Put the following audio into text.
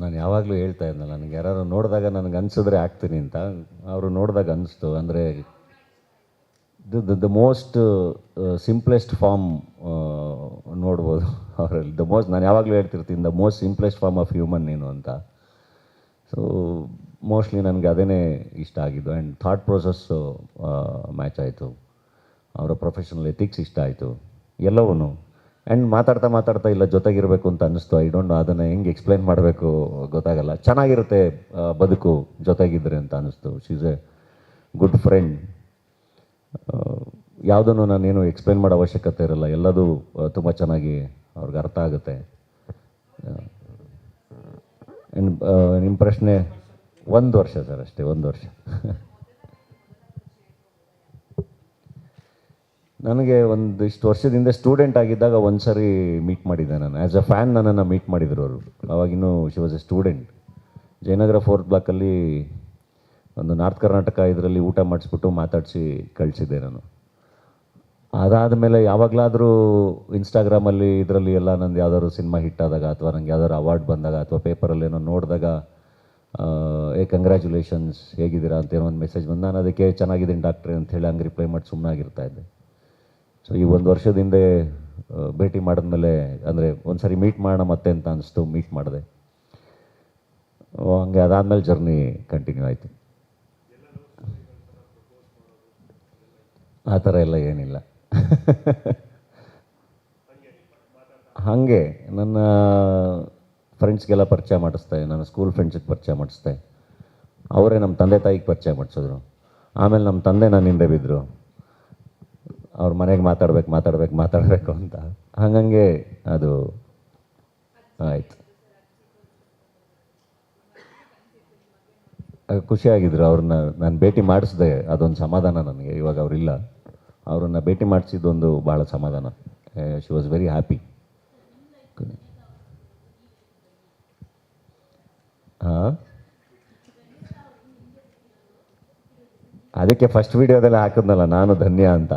ನಾನು ಯಾವಾಗಲೂ ಹೇಳ್ತಾ ಇದ್ನಲ್ಲ, ನನಗೆ ಯಾರು ನೋಡಿದಾಗ ನನಗೆ ಅನಿಸಿದ್ರೆ ಆಗ್ತೀನಿ ಅಂತ. ಅವರು ನೋಡಿದಾಗ ಅನ್ನಿಸ್ತು. ಅಂದರೆ ದ ಮೋಸ್ಟ್ ಸಿಂಪ್ಲೆಸ್ಟ್ ಫಾರ್ಮ್ ನೋಡ್ಬೋದು ಅವರಲ್ಲಿ. ನಾನು ಯಾವಾಗಲೂ ಹೇಳ್ತಿರ್ತೀನಿ, the most simplest form of human ನೀನು ಅಂತ. ಸೊ ಮೋಸ್ಟ್ಲಿ ನನಗೆ ಅದೇ ಇಷ್ಟ ಆಗಿದ್ದು. ಆ್ಯಂಡ್ ಥಾಟ್ ಪ್ರೊಸೆಸ್ಸು ಮ್ಯಾಚ್ ಆಯಿತು, ಅವರ ಪ್ರೊಫೆಷನಲ್ ಎಥಿಕ್ಸ್ ಇಷ್ಟ ಆಯಿತು, ಎಲ್ಲವೂ. ಆ್ಯಂಡ್ ಮಾತಾಡ್ತಾ ಇಲ್ಲ ಜೊತೆಗಿರಬೇಕು ಅಂತ ಅನ್ನಿಸ್ತು. ಐ ಡೋಂಟ್ ನೋ, ಅದನ್ನು ಹೆಂಗೆ ಎಕ್ಸ್ಪ್ಲೈನ್ ಮಾಡಬೇಕು ಗೊತ್ತಾಗಲ್ಲ. ಚೆನ್ನಾಗಿರುತ್ತೆ ಬದುಕು ಜೊತೆಗಿದ್ರೆ ಅಂತ ಅನ್ನಿಸ್ತು. She is A good friend. ಯಾವುದನ್ನು ನಾನೇನು ಎಕ್ಸ್ಪ್ಲೈನ್ ಮಾಡೋ ಅವಶ್ಯಕತೆ ಇರಲ್ಲ, ಎಲ್ಲದೂ ತುಂಬ ಚೆನ್ನಾಗಿ ಅವ್ರಿಗೆ ಅರ್ಥ ಆಗುತ್ತೆ. ನಿಮ್ಮ ಪ್ರಶ್ನೆ 1 ವರ್ಷ ಸರ್, ಅಷ್ಟೇ 1 ವರ್ಷ. ನನಗೆ ಒಂದಿಷ್ಟು ವರ್ಷದಿಂದ ಸ್ಟೂಡೆಂಟ್ ಆಗಿದ್ದಾಗ ಒಂದು ಸರಿ ಮೀಟ್ ಮಾಡಿದ್ದೆ ನಾನು. ಆ್ಯಸ್ ಅ ಫ್ಯಾನ್ ನನ್ನನ್ನು ಮೀಟ್ ಮಾಡಿದರು ಅವರು. ಅವಾಗಿನ್ನೂ she was a student. Jayanagar 4th ಬ್ಲಾಕಲ್ಲಿ ಒಂದು ನಾರ್ತ್ ಕರ್ನಾಟಕ ಇದರಲ್ಲಿ ಊಟ ಮಾಡಿಸ್ಬಿಟ್ಟು ಮಾತಾಡಿಸಿ ಕಳಿಸಿದ್ದೆ ನಾನು. ಅದಾದಮೇಲೆ ಯಾವಾಗಲಾದರೂ ಇನ್ಸ್ಟಾಗ್ರಾಮಲ್ಲಿ ಇದರಲ್ಲಿ ಎಲ್ಲ ನಂದು ಯಾವ್ದಾದ್ರು ಸಿನಿಮಾ ಹಿಟ್ ಆದಾಗ, ಅಥವಾ ನನಗೆ ಯಾವ್ದಾದ್ರು ಅವಾರ್ಡ್ ಬಂದಾಗ, ಅಥವಾ ಪೇಪರಲ್ಲಿ ಏನೋ ನೋಡಿದಾಗ, ಕಂಗ್ರ್ಯಾಚುಲೇಷನ್ಸ್ ಹೇಗಿದ್ದೀರಾ ಅಂತ ಏನೋ ಒಂದು ಮೆಸೇಜ್ ಬಂದು, ನಾನು ಅದಕ್ಕೆ ಚೆನ್ನಾಗಿದ್ದೀನಿ ಡಾಕ್ಟ್ರೆ ಅಂತ ಹೇಳಿ ಹಂಗೆ ರಿಪ್ಲೈ ಮಾಡಿ ಸುಮ್ಮನಾಗಿರ್ತಾ ಇದ್ದೆ. ಸೊ ಈ 1 ವರ್ಷದ ಹಿಂದೆ ಭೇಟಿ ಮಾಡಿದ್ಮೇಲೆ, ಅಂದರೆ ಒಂದು ಸರಿ ಮೀಟ್ ಮಾಡೋಣ ಮತ್ತೆ ಅಂತ ಅನಿಸ್ತು, ಮೀಟ್ ಮಾಡಿದೆ. ಹಂಗೆ ಅದಾದಮೇಲೆ ಜರ್ನಿ ಕಂಟಿನ್ಯೂ ಆಯಿತು. ಆ ಥರ ಎಲ್ಲ ಏನಿಲ್ಲ. ಹಾಗೆ ನನ್ನ ಫ್ರೆಂಡ್ಸ್ಗೆಲ್ಲ ಪರಿಚಯ ಮಾಡಿಸ್ದೆ, ನನ್ನ ಸ್ಕೂಲ್ ಫ್ರೆಂಡ್ಸಿಗೆ ಪರಿಚಯ ಮಾಡಿಸ್ದೆ. ಅವರೇ ನಮ್ಮ ತಂದೆ ತಾಯಿಗೆ ಪರಿಚಯ ಮಾಡಿಸಿದ್ರು. ಆಮೇಲೆ ನಮ್ಮ ತಂದೆ ನನ್ನ ಹಿಂದೆ ಬಿದ್ದರು, ಅವ್ರ ಮನೆಗೆ ಮಾತಾಡಬೇಕು ಅಂತ. ಹಂಗಂಗೆ ಅದು ಆಯಿತು. ಖುಷಿಯಾಗಿದ್ದರು. ಅವ್ರನ್ನ ನಾನು ಭೇಟಿ ಮಾಡಿಸಿದೆ, ಅದೊಂದು ಸಮಾಧಾನ ನನಗೆ. ಇವಾಗ ಅವರಿಲ್ಲ, ಅವರನ್ನು ಭೇಟಿ ಮಾಡಿಸಿದ್ದೊಂದು ಭಾಳ ಸಮಾಧಾನ. She was very happy. ಹಾಂ, ಅದಕ್ಕೆ ಫಸ್ಟ್ ವೀಡಿಯೋದಲ್ಲಿ ಹಾಕಿದ್ನಲ್ಲ ನಾನು ಧನ್ಯ ಅಂತ.